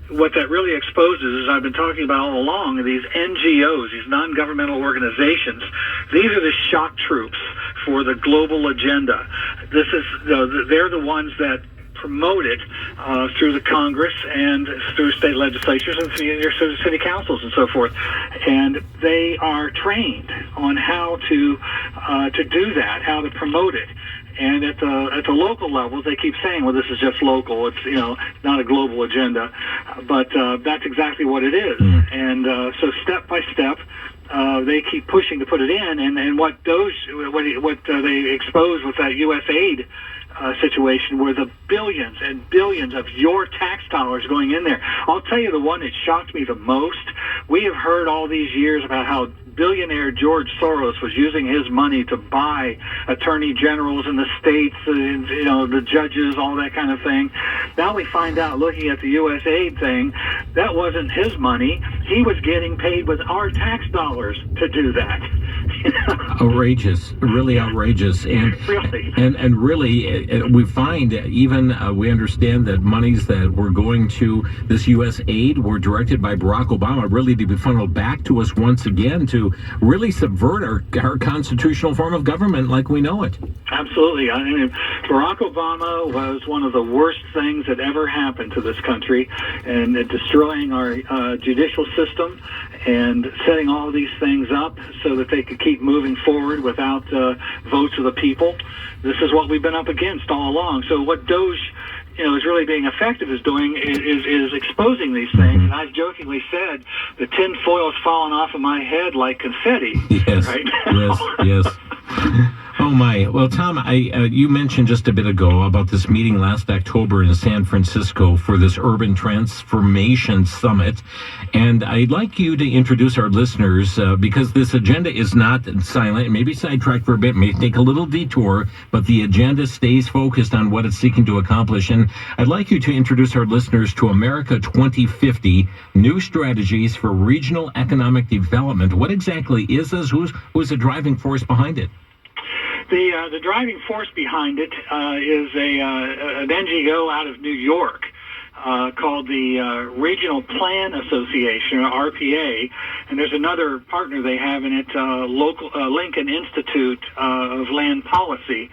What that really exposes, as I've been talking about all along, these NGOs, these non-governmental organizations, these are the shock troops for the global agenda. This is, they're the ones that promote it through the Congress and through state legislatures and through city councils and so forth. And they are trained on how to do that, how to promote it. And at the local levels, they keep saying, well, this is just local. It's, not a global agenda. But that's exactly what it is. And so step by step, they keep pushing to put it in. And what they exposed with that U.S. aid situation were the billions and billions of your tax dollars going in there. I'll tell you the one that shocked me the most. We have heard all these years about how billionaire George Soros was using his money to buy attorney generals in the states, the judges, all that kind of thing. Now we find out, looking at the U.S. aid thing, that wasn't his money. He was getting paid with our tax dollars to do that. Outrageous, really outrageous. And really, and really, we find even we understand that monies that were going to this U.S. aid were directed by Barack Obama, really to be funneled back to us once again to really subvert our constitutional form of government like we know it. Absolutely. I mean, Barack Obama was one of the worst things that ever happened to this country, and destroying our judicial system and setting all these things up so that they could keep moving forward without votes of the people. This is what we've been up against all along. So what Doge, is really being effective is doing is exposing these things. And I've jokingly said the tin foil's fallen off of my head like confetti. Yes, right? yes. Oh my! Well, Tom, you mentioned just a bit ago about this meeting last October in San Francisco for this Urban Transformation Summit, and I'd like you to introduce our listeners because this agenda is not silent. Maybe sidetracked for a bit, may take a little detour, but the agenda stays focused on what it's seeking to accomplish. And I'd like you to introduce our listeners to America 2050: New Strategies for Regional Economic Development. What exactly is this? Who's the driving force behind it? The driving force behind it is an NGO out of New York called the Regional Plan Association, or RPA, and there's another partner they have in it, Lincoln Institute of Land Policy.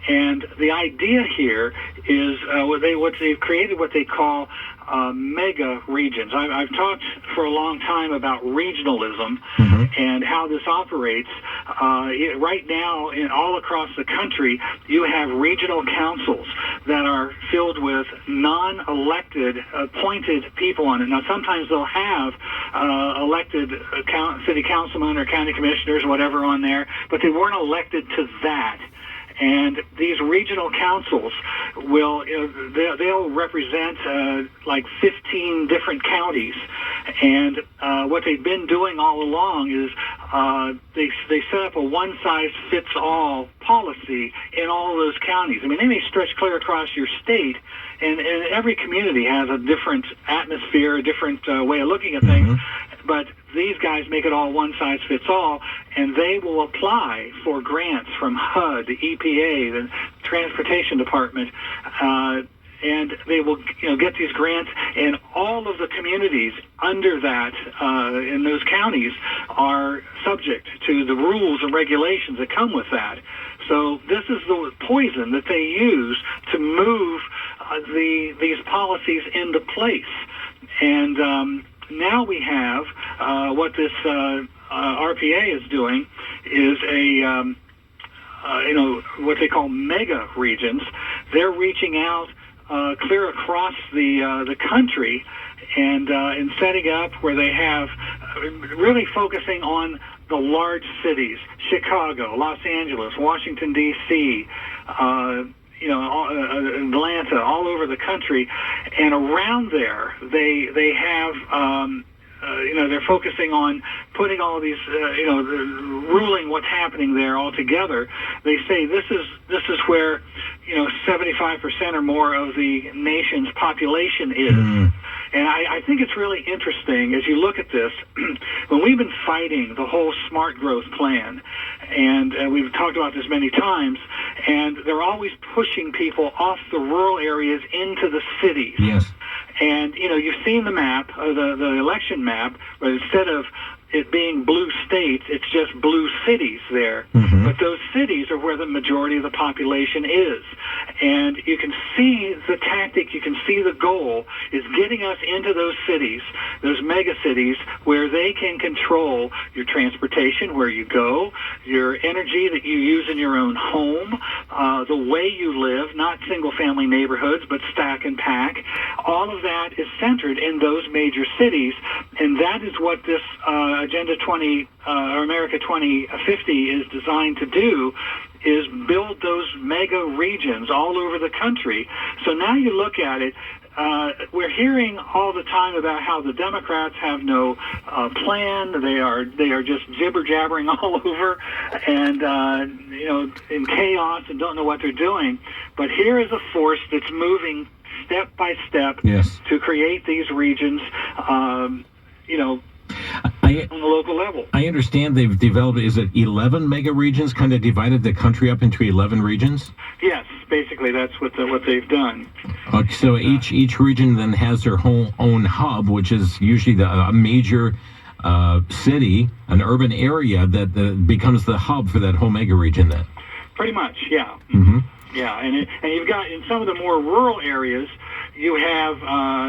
And the idea here is they've created what they call mega regions. I've talked for a long time about regionalism and how this operates. Right now, all across the country, you have regional councils that are filled with non-elected, appointed people on it. Now, sometimes they'll have elected city councilmen or county commissioners or whatever on there, but they weren't elected to that. And these regional councils will, they'll represent like 15 different counties. And what they've been doing all along is they set up a one-size-fits-all policy in all of those counties. I mean, they may stretch clear across your state, and every community has a different atmosphere, a different way of looking at things. But these guys make it all one size fits all, and they will apply for grants from HUD, the EPA, the Transportation Department, and they will get these grants, and all of the communities under that in those counties are subject to the rules and regulations that come with that. So this is the poison that they use to move these policies into place. And now we have what this RPA is doing is what they call mega regions. They're reaching out clear across the country and setting up where they have really focusing on the large cities: Chicago, Los Angeles, Washington D.C., Atlanta, all over the country. And around there, they have, they're focusing on putting all these, ruling what's happening there all together. They say this is where, 75% or more of the nation's population is. And I think it's really interesting as you look at this, when we've been fighting the whole smart growth plan, and we've talked about this many times, and they're always pushing people off the rural areas into the cities. Yes. And, you've seen the map, the election map, but instead of it being blue states, it's just blue cities there. Mm-hmm. But those cities are where the majority of the population is. And you can see the tactic, you can see the goal is getting us into those cities, those mega cities, where they can control your transportation, where you go, your energy that you use in your own home, the way you live, not single-family neighborhoods, but stack and pack. All of that is centered in those major cities, and that is what this Agenda 20, or America 2050 is designed to do, is build those mega regions all over the country. So now you look at it, we're hearing all the time about how the Democrats have no plan. They are just jibber jabbering all over, and in chaos and don't know what they're doing. But here is a force that's moving step by step to create these regions. On the local level. I understand they've developed, is it 11 mega regions, kind of divided the country up into 11 regions? Yes, basically that's what they've done. So each region then has their whole own hub, which is usually a major city, an urban area that becomes the hub for that whole mega region then? Pretty much, yeah. Mm-hmm. Yeah, and you've got, in some of the more rural areas, you have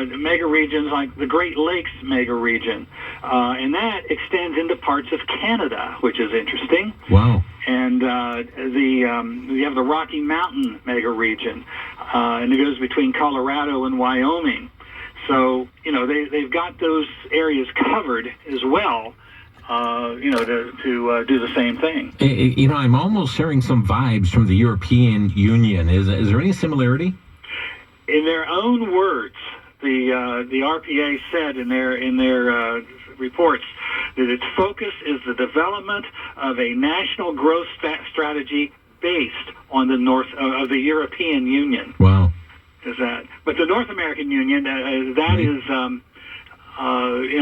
mega regions like the Great Lakes mega region, and that extends into parts of Canada, which is interesting. Wow. And you have the Rocky Mountain mega region, and it goes between Colorado and Wyoming. So, they've got those areas covered as well. To do the same thing. I'm almost hearing some vibes from the European Union. Is there any similarity? In their own words, the RPA said in their reports that its focus is the development of a national growth strategy based on the the European Union. Wow. But the North American Union, that is.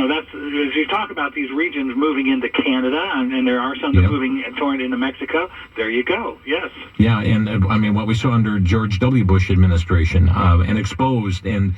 That's, as you talk about these regions moving into Canada, and there are some that are moving toward into Mexico, there you go, yes. Yeah, and what we saw under George W. Bush administration, and exposed and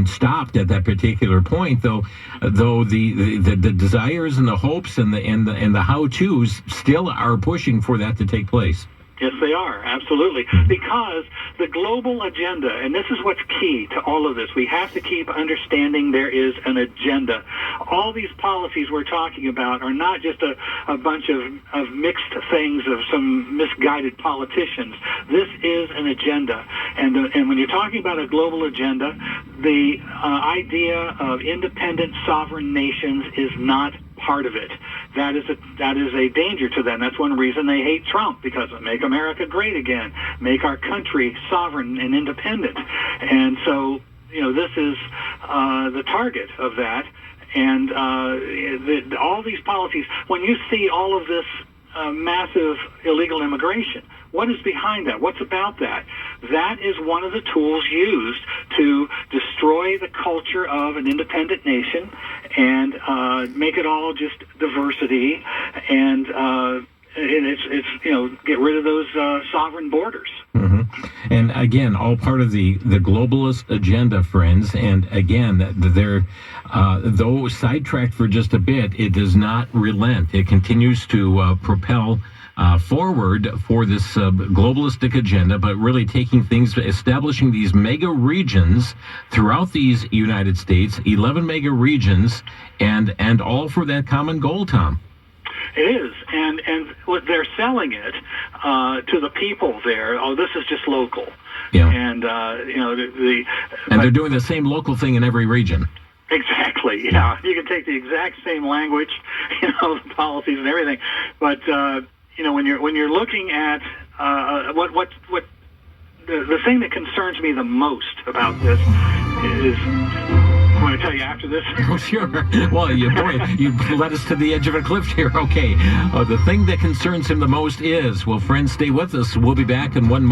stopped at that particular point, though the desires and the hopes and the how-tos still are pushing for that to take place. Yes, they are, absolutely. Because the global agenda, and this is what's key to all of this, we have to keep understanding there is an agenda. All these policies we're talking about are not just a bunch of mixed things of some misguided politicians. This is an agenda. And when you're talking about a global agenda, the idea of independent sovereign nations is not part of it. That is a danger to them. That's one reason they hate Trump, because it make America great again, make our country sovereign and independent. And so, this is the target of that. And all these policies, when you see all of this massive illegal immigration, what is behind that? What's about that? That is one of the tools used to destroy the culture of an independent nation and make it all just diversity and it's get rid of those sovereign borders. Mm-hmm. And again, all part of the globalist agenda, friends. And again, they're though sidetracked for just a bit, it does not relent. It continues to propel forward for this globalistic agenda, but really taking things, establishing these mega regions throughout these United States, 11 mega regions, and all for that common goal, Tom. It is, and what they're selling it to the people there. Oh, this is just local. Yeah. And and they're doing the same local thing in every region. Exactly. Yeah. You can take the exact same language, the policies and everything, but when you're looking at what the thing that concerns me the most about this is. I want to tell you after this. Oh, sure. Well, you led us to the edge of a cliff here. Okay. The thing that concerns him the most is, well, friends, stay with us. We'll be back in 1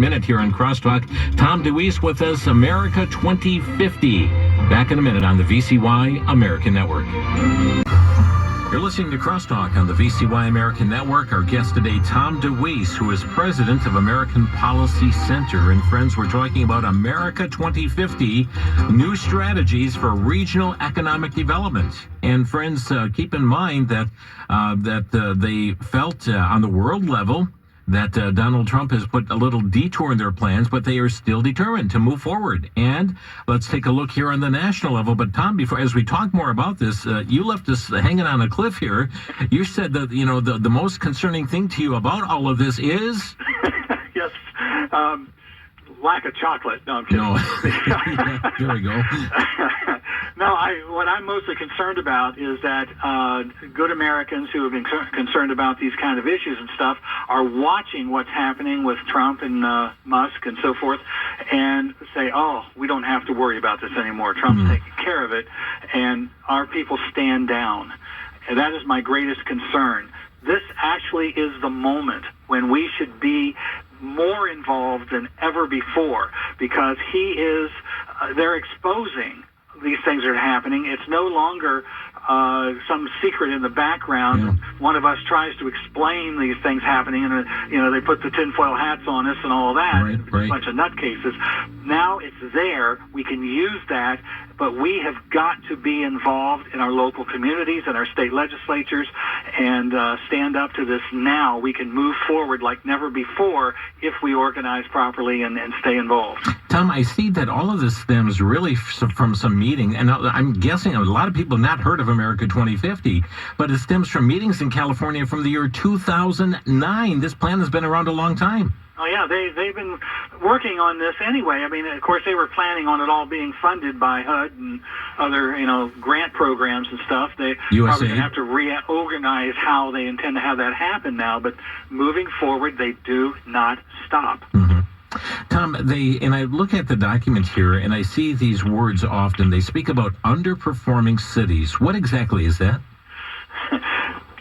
minute here on Crosstalk. Tom DeWeese with us, America 2050. Back in a minute on the VCY American Network. You're listening to Crosstalk on the VCY American Network. Our guest today, Tom DeWeese, who is president of American Policy Center. And friends, we're talking about America 2050, new strategies for regional economic development. And friends, keep in mind that they felt on the world level that Donald Trump has put a little detour in their plans, but they are still determined to move forward. And let's take a look here on the national level. But Tom, as we talk more about this, you left us hanging on a cliff here. You said that, the most concerning thing to you about all of this is? Yes. Lack of chocolate. No, I'm kidding. No. Yeah, there we go. No, what I'm mostly concerned about is that good Americans who have been concerned about these kind of issues and stuff are watching what's happening with Trump and Musk and so forth and say, oh, we don't have to worry about this anymore. Trump's taking care of it, and our people stand down. And that is my greatest concern. This actually is the moment when we should be more involved than ever before, because they're exposing these things are happening. It's no longer some secret in the background. Yeah. One of us tries to explain these things happening, and they put the tinfoil hats on us and all that. Right. A bunch of nutcases. Now it's there. We can use that, but we have got to be involved in our local communities and our state legislatures and stand up to this now. We can move forward like never before if we organize properly and stay involved. Tom, I see that all of this stems really from some meeting, and I'm guessing a lot of people have not heard of America 2050, but it stems from meetings in California from the year 2009. This plan has been around a long time. Oh, yeah, they've been working on this anyway. I mean, of course, they were planning on it all being funded by HUD and other, grant programs and stuff. They probably going to have to reorganize how they intend to have that happen now, but moving forward, they do not stop. Mm-hmm. Tom, and I look at the document here, and I see these words often. They speak about underperforming cities. What exactly is that?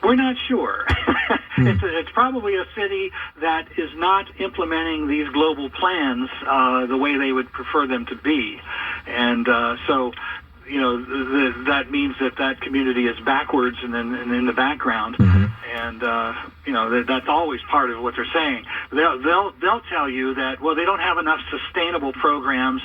We're not sure. It's probably a city that is not implementing these global plans the way they would prefer them to be. And so, that means that community is backwards and in the background. Mm-hmm. And, that's always part of what they're saying. They'll tell you that, well, they don't have enough sustainable programs,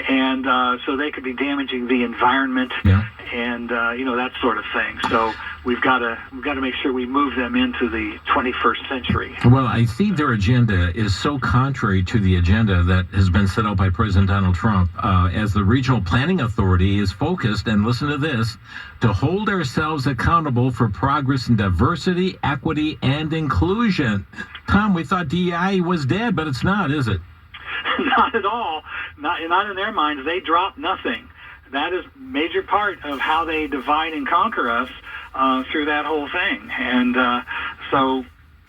and so they could be damaging the environment. Yeah. And that sort of thing. So we've got to make sure we move them into the 21st century. Well, I see their agenda is so contrary to the agenda that has been set out by President Donald Trump. As the Regional Planning Authority is focused, and listen to this, to hold ourselves accountable for progress in diversity, equity, and inclusion. Tom, we thought DEI was dead, but it's not, is it? Not at all. Not in their minds. They drop nothing. That is a major part of how they divide and conquer us through that whole thing. And so,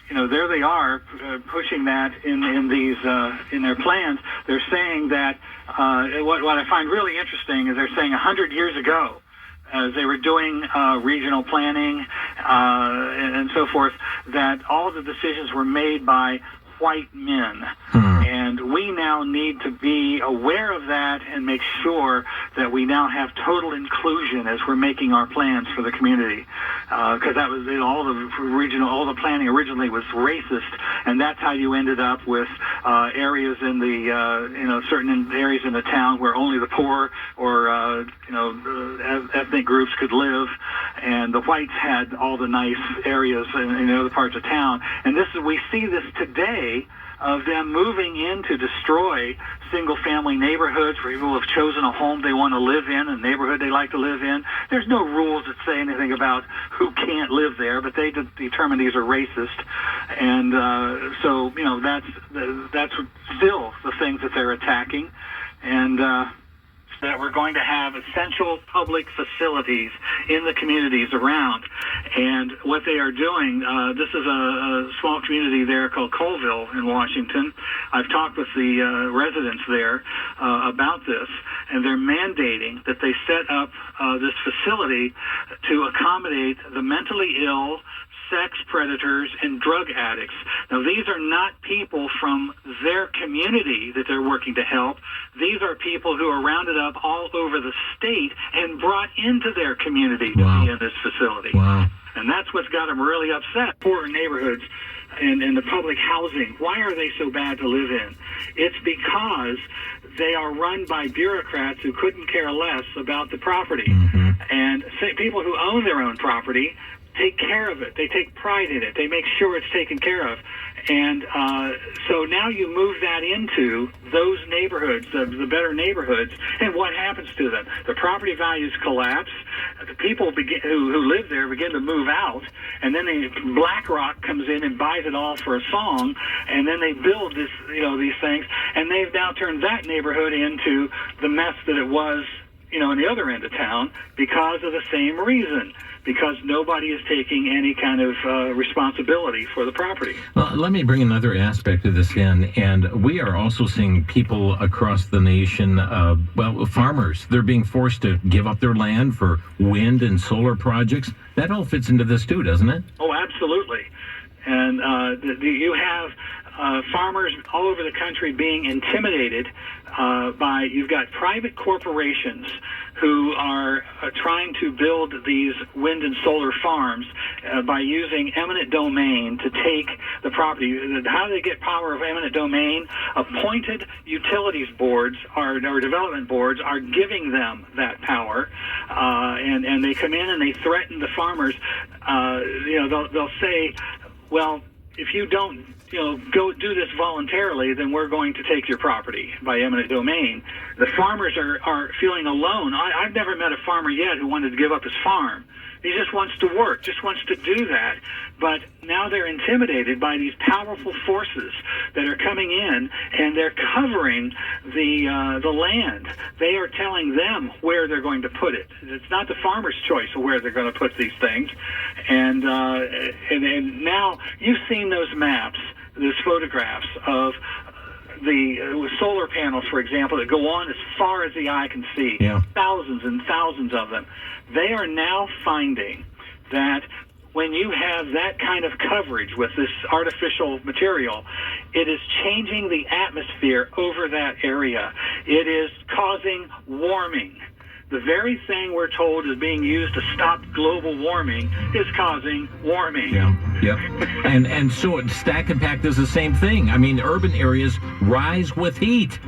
there they are pushing that in these in their plans. They're saying that what I find really interesting is they're saying 100 years ago, as they were doing regional planning and so forth, that all the decisions were made by white men. And we now need to be aware of that and make sure that we now have total inclusion as we're making our plans for the community. Because that was all the planning originally was racist, and that's how you ended up with areas in the certain areas in the town where only the poor or ethnic groups could live, and the whites had all the nice areas in other parts of town. And we see this today of them moving in to destroy single-family neighborhoods where people have chosen a home they want to live in, a neighborhood they like to live in. There's no rules that say anything about who can't live there, but they determine these are racist. And so, that's still the things that they're attacking. And that we're going to have essential public facilities in the communities around. And what they are doing, this is a small community there called Colville in Washington. I've talked with the residents there about this, and they're mandating that they set up this facility to accommodate the mentally ill, sex predators, and drug addicts. Now, these are not people from their community that they're working to help. These are people who are rounded up all over the state and brought into their community to be in this facility. Wow. And that's what's got them really upset. Poor neighborhoods and the public housing, why are they so bad to live in? It's because they are run by bureaucrats who couldn't care less about the property. And people who own their own property take care of it. They take pride in it. They make sure it's taken care of. And so now you move that into those neighborhoods, the better neighborhoods, and what happens to them? The property values collapse. The people who live there begin to move out, and then BlackRock comes in and buys it all for a song, and then they build these things, and they've now turned that neighborhood into the mess that it was, in the other end of town because of the same reason. Because nobody is taking any kind of responsibility for the property. Well, let me bring another aspect of this in, and we are also seeing people across the nation, farmers, they're being forced to give up their land for wind and solar projects. That all fits into this too, doesn't it? Oh, absolutely. And you have farmers all over the country being intimidated you've got private corporations who are trying to build these wind and solar farms by using eminent domain to take the property. How do they get power of eminent domain? Appointed utilities boards or development boards are giving them that power, and they come in and they threaten the farmers. They'll say, well, if you don't, go do this voluntarily, then we're going to take your property by eminent domain. The farmers are feeling alone. I've never met a farmer yet who wanted to give up his farm. He just wants to work, just wants to do that. But now they're intimidated by these powerful forces that are coming in, and they're covering the land. They are telling them where they're going to put it. It's not the farmer's choice of where they're going to put these things. And now you've seen those maps, those photographs of the solar panels, for example, that go on as far as the eye can see. Yeah. Thousands and thousands of them. They are now finding that when you have that kind of coverage with this artificial material, it is changing the atmosphere over that area. It is causing warming. The very thing we're told is being used to stop global warming is causing warming. Yeah. And so Stack and Pack does the same thing. I mean, urban areas rise with heat,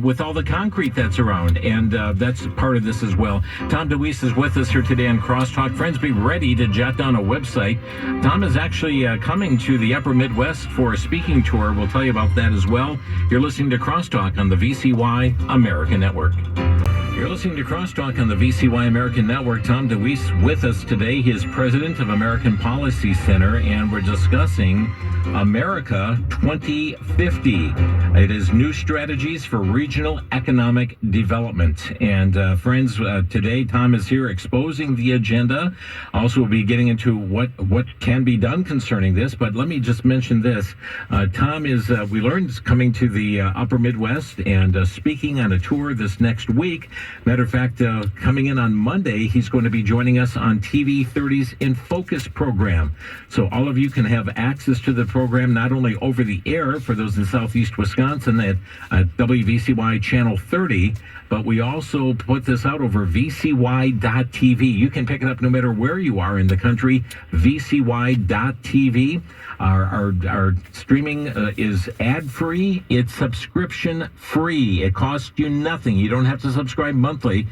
with all the concrete that's around, and that's part of this as well. Tom DeWeese is with us here today on Crosstalk. Friends, be ready to jot down a website. Tom is actually coming to the Upper Midwest for a speaking tour. We'll tell you about that as well. You're listening to Crosstalk on the VCY American Network. You're listening to Crosstalk on the VCY American Network. Tom DeWeese with us today. He is president of American Policy Center, and we're discussing America 2050. It is new strategies for regional economic development. And friends, today Tom is here exposing the agenda. Also, we'll be getting into what can be done concerning this. But let me just mention this. Tom is, we learned, is coming to the Upper Midwest and speaking on a tour this next week. Matter of fact, coming in on Monday, he's going to be joining us on TV 30's In Focus program. So all of you can have access to the program not only over the air for those in Southeast Wisconsin at WVCY Channel 30, but we also put this out over VCY.TV. You can pick it up no matter where you are in the country, VCY.TV. Our streaming is ad-free. It's subscription-free. It costs you nothing. You don't have to subscribe monthly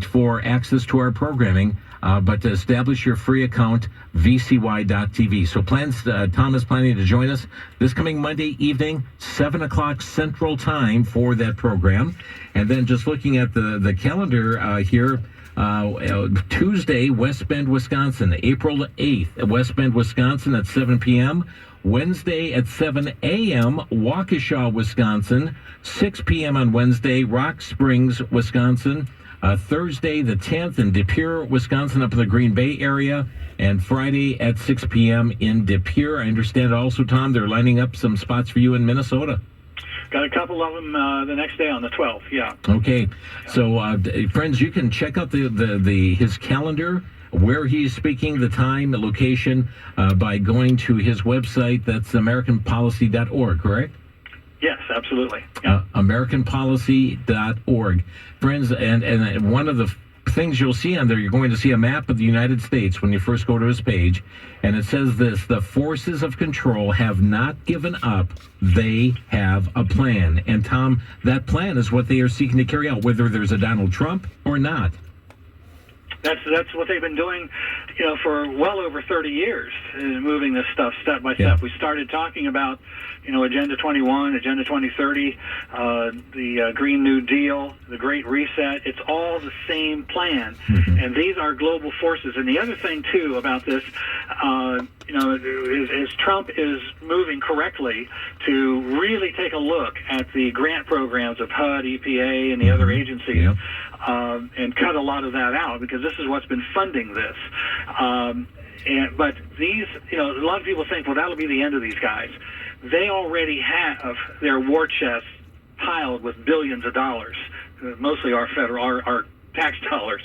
for access to our programming, but to establish your free account, VCY.TV. So Tom is planning to join us this coming Monday evening, 7 o'clock Central Time for that program. And then just looking at the calendar here, Tuesday, West Bend, Wisconsin, April 8th, West Bend, Wisconsin at 7 p.m. Wednesday at 7 a.m., Waukesha, Wisconsin. 6 p.m. on Wednesday, Rock Springs, Wisconsin. Thursday, the 10th, in De Pere, Wisconsin, up in the Green Bay area. And Friday at 6 p.m. in De Pere. I understand also, Tom, they're lining up some spots for you in Minnesota. Got a couple of them the next day on the 12th, yeah. Okay. So, friends, you can check out his calendar, where he's speaking, the time, the location, by going to his website. That's AmericanPolicy.org, correct? Yes, absolutely. Yeah. AmericanPolicy.org. Friends, and one of the things you'll see on there, you're going to see a map of the United States when you first go to his page, and it says this: the forces of control have not given up. They have a plan. And Tom, that plan is what they are seeking to carry out, whether there's a Donald Trump or not. That's what they've been doing, for well over 30 years, moving this stuff step by step. Yeah. We started talking about, Agenda 21, Agenda 2030, the Green New Deal, the Great Reset. It's all the same plan, and these are global forces. And the other thing too about this, is Trump is moving correctly to really take a look at the grant programs of HUD, EPA, and the other agencies. Yep. And cut a lot of that out, because this is what's been funding this. But these, a lot of people think, well, that'll be the end of these guys. They already have their war chest piled with billions of dollars, mostly our tax dollars,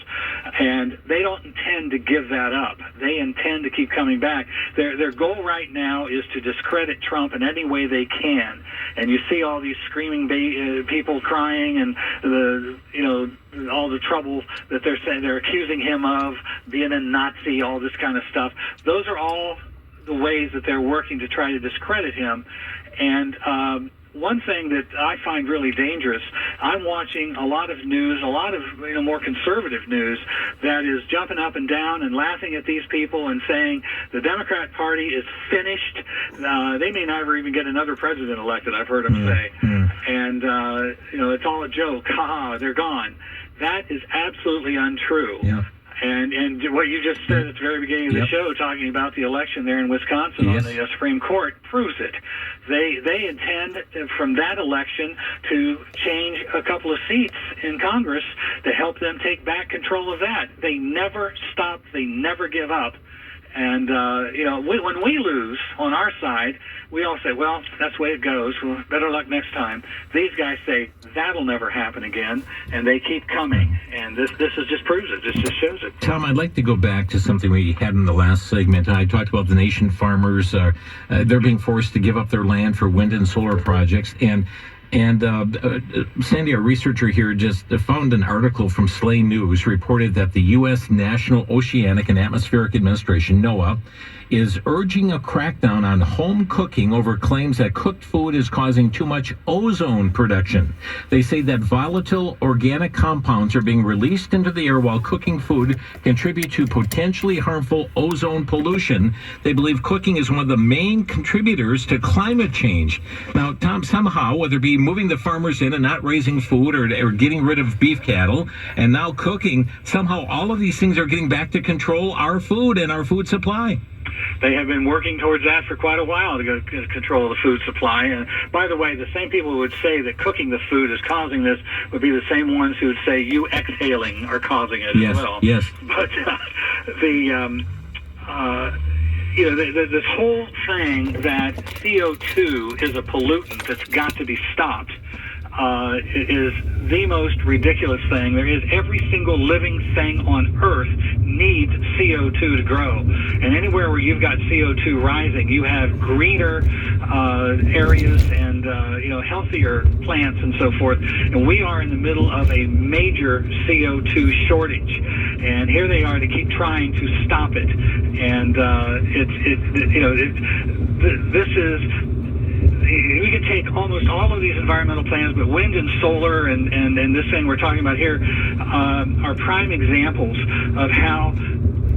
and they don't intend to give that up. They intend to keep coming back. Their goal right now is to discredit Trump in any way they can. And you see all these screaming people crying, and all the trouble that they're saying they're accusing him of being a Nazi, all this kind of stuff. Those are all the ways that they're working to try to discredit him. And one thing that I find really dangerous, I'm watching a lot of news, a lot of more conservative news, that is jumping up and down and laughing at these people and saying the Democrat Party is finished. They may never even get another president elected, I've heard them say. And, it's all a joke. Ha, they're gone. That is absolutely untrue. Yeah. And what you just said at the very beginning of the show, talking about the election there in Wisconsin on the Supreme Court, proves it. They intend from that election to change a couple of seats in Congress to help them take back control of that. They never stop. They never give up. And, when we lose on our side, we all say, well, that's the way it goes. Well, better luck next time. These guys say, that'll never happen again, and they keep coming. And this just proves it. This just shows it. Tom, I'd like to go back to something we had in the last segment. I talked about the nation farmers. They're being forced to give up their land for wind and solar projects. And Sandy, our researcher here, just found an article from Slay News, reported that the U.S. National Oceanic and Atmospheric Administration, NOAA, is urging a crackdown on home cooking over claims that cooked food is causing too much ozone production. They say that volatile organic compounds are being released into the air while cooking food contribute to potentially harmful ozone pollution. They believe cooking is one of the main contributors to climate change. Now, Tom, somehow, whether it be moving the farmers in and not raising food or getting rid of beef cattle and now cooking, somehow all of these things are getting back to control our food and our food supply. They have been working towards that for quite a while to control the food supply. And by the way, the same people who would say that cooking the food is causing this would be the same ones who would say you exhaling are causing it as well. Yes. But this whole thing that CO2 is a pollutant that's got to be stopped is the most ridiculous thing. There is every single living thing on Earth needs CO2 to grow. And anywhere where you've got CO2 rising, you have greener areas and healthier plants and so forth. And we are in the middle of a major CO2 shortage. And here they are to keep trying to stop it. And this is. We could take almost all of these environmental plans, but wind and solar and this thing we're talking about here are prime examples of how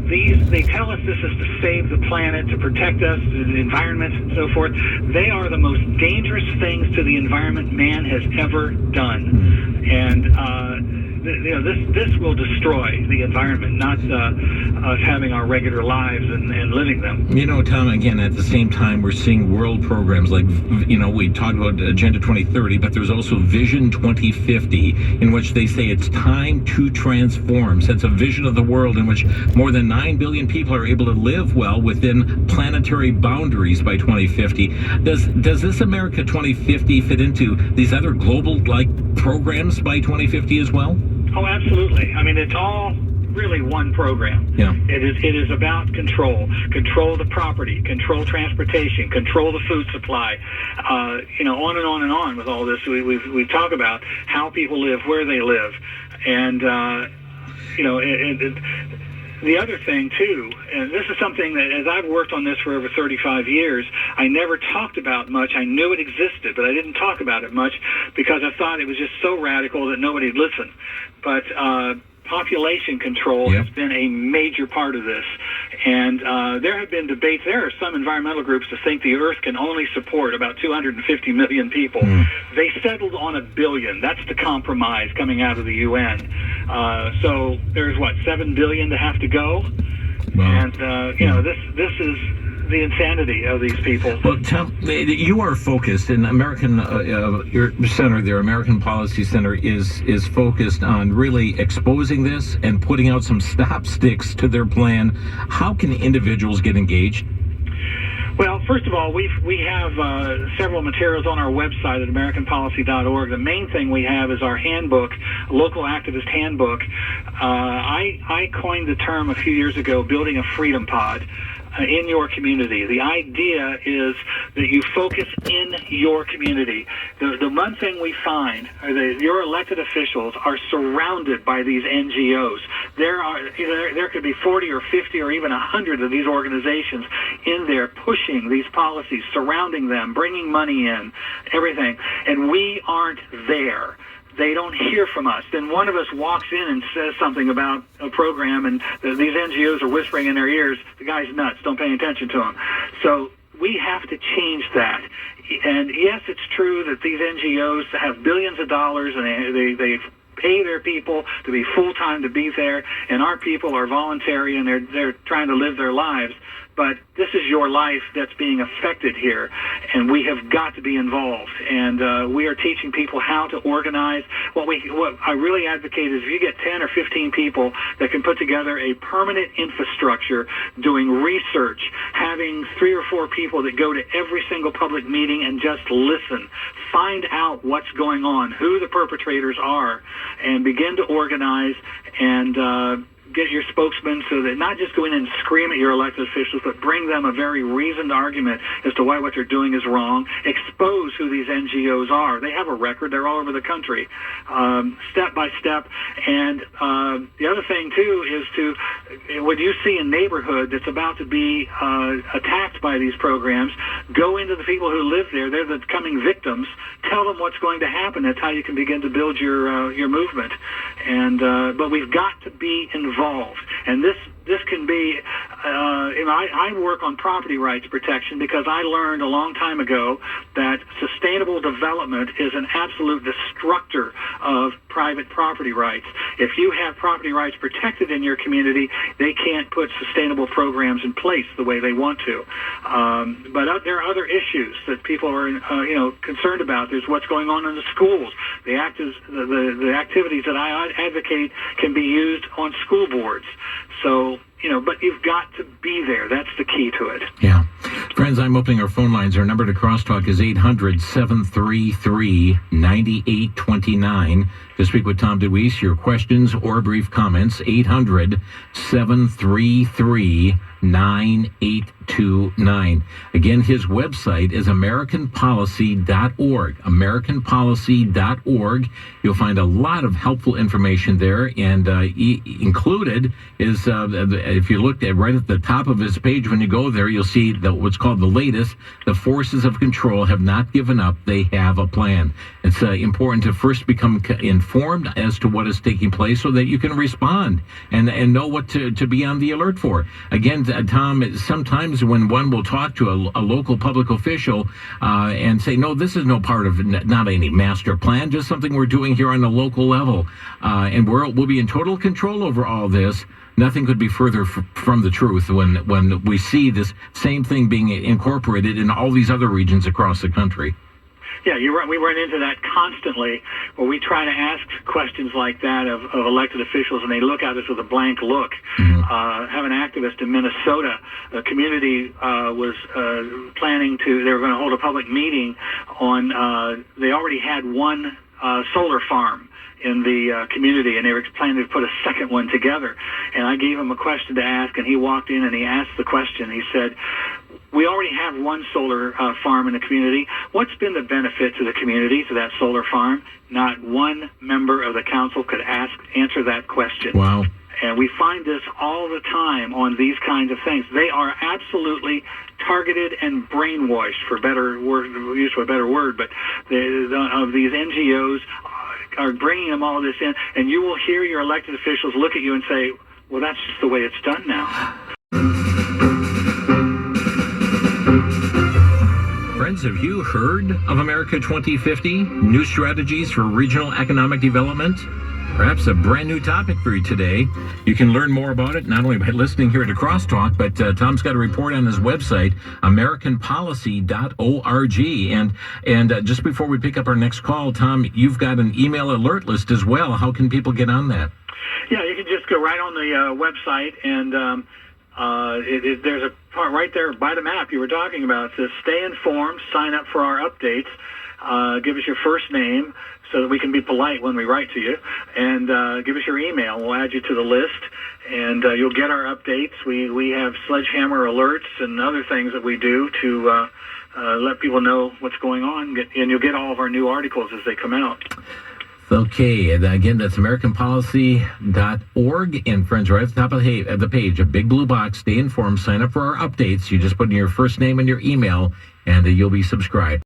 they tell us this is to save the planet, to protect us, the environment, and so forth. They are the most dangerous things to the environment man has ever done. And this will destroy the environment, not us having our regular lives and living them. Tom, again, at the same time, we're seeing world programs like, we talked about Agenda 2030, but there's also Vision 2050, in which they say it's time to transform. So it's a vision of the world in which more than 9 billion people are able to live well within planetary boundaries by 2050. Does this America 2050 fit into these other global-like programs by 2050 as well? Oh, absolutely. I mean, it's all really one program. Yeah. It is about control the property, control transportation, control the food supply, on and on and on with all this. We talk about how people live, where they live, and The other thing, too, and this is something that, as I've worked on this for over 35 years, I never talked about much. I knew it existed, but I didn't talk about it much because I thought it was just so radical that nobody'd listen. But population control has been a major part of this. And there have been debates. There are some environmental groups that think the Earth can only support about 250 million people. They settled on 1 billion. That's the compromise coming out of the UN. So there's, 7 billion to have to go? Wow. And, this is the insanity of these people. Well, Tom, you are focused, and American your center, their American Policy Center, is focused on really exposing this and putting out some stop sticks to their plan. How can individuals get engaged? Well, first of all, we have several materials on our website at AmericanPolicy.org. The main thing we have is our handbook, Local Activist Handbook. I coined the term a few years ago, building a freedom pod in your community. The idea is that you focus in your community. The one thing we find are that your elected officials are surrounded by these NGOs. There could be 40 or 50 or even 100 of these organizations in there pushing these policies, surrounding them, bringing money in, everything. And we aren't there. They don't hear from us. Then one of us walks in and says something about a program, and these NGOs are whispering in their ears, the guy's nuts, don't pay attention to him. So we have to change that. And yes, it's true that these NGOs have billions of dollars, and they pay their people to be full-time to be there, and our people are voluntary, and they're trying to live their lives. But this is your life that's being affected here, and we have got to be involved. And we are teaching people how to organize. What I really advocate is if you get 10 or 15 people that can put together a permanent infrastructure, doing research, having 3 or 4 people that go to every single public meeting and just listen, find out what's going on, who the perpetrators are, and begin to organize and get your spokesman so that not just go in and scream at your elected officials, but bring them a very reasoned argument as to why what they're doing is wrong. Expose who these NGOs are. They have a record. They're all over the country, step by step. And the other thing, too, is when you see a neighborhood that's about to be attacked by these programs, go into the people who live there. They're the coming victims. Tell them what's going to happen. That's how you can begin to build your movement. And but we've got to be involved. And this can be, I work on property rights protection because I learned a long time ago that sustainable development is an absolute destructor of private property rights. If you have property rights protected in your community, they can't put sustainable programs in place the way they want to. But there are other issues that people are, concerned about. There's what's going on in the schools. The activities that I advocate can be used on school boards. So, but you've got to be there. That's the key to it. Yeah. Friends, I'm opening our phone lines. Our number to crosstalk is 800-733-9829. To speak with Tom DeWeese, your questions or brief comments, 800-733-9829. Again, his website is AmericanPolicy.org. AmericanPolicy.org. You'll find a lot of helpful information there, and included is, if you look right at the top of his page, when you go there, you'll see what's called the latest. The forces of control have not given up. They have a plan. It's important to first become informed as to what is taking place so that you can respond and know what to be on the alert for. Again, Tom, sometimes when one will talk to a local public official and say, no, this is no part of, not any master plan, just something we're doing here on a local level, and we'll be in total control over all this. Nothing could be further from the truth when we see this same thing being incorporated in all these other regions across the country. Yeah, you're right. We run into that constantly, where we try to ask questions like that of elected officials, and they look at us with a blank look. Mm-hmm. Have an activist in Minnesota. A community was planning to. They were going to hold a public meeting on. They already had one solar farm in the community, and they were planning to put a second one together. And I gave him a question to ask, and he walked in and he asked the question. He said, we already have one solar farm in the community. What's been the benefit to the community, to that solar farm? Not one member of the council could answer that question. Wow. And we find this all the time on these kinds of things. They are absolutely targeted and brainwashed, for better word, use of a better word, but of these NGOs are bringing them all this in, and you will hear your elected officials look at you and say, well, that's just the way it's done now. Friends, have you heard of America 2050? New strategies for regional economic development? Perhaps a brand new topic for you today. You can learn more about it not only by listening here to Crosstalk, but Tom's got a report on his website, AmericanPolicy.org. And just before we pick up our next call, Tom, you've got an email alert list as well. How can people get on that? Yeah, you can just go right on the website, and there's a part right there by the map you were talking about. It says, stay informed, sign up for our updates, give us your first name, so that we can be polite when we write to you, and give us your email. We'll add you to the list, and you'll get our updates. We have sledgehammer alerts and other things that we do to let people know what's going on, and you'll get all of our new articles as they come out. Okay, and again, that's AmericanPolicy.org, and friends, right at the top of the page, a big blue box, stay informed, sign up for our updates. You just put in your first name and your email, and you'll be subscribed.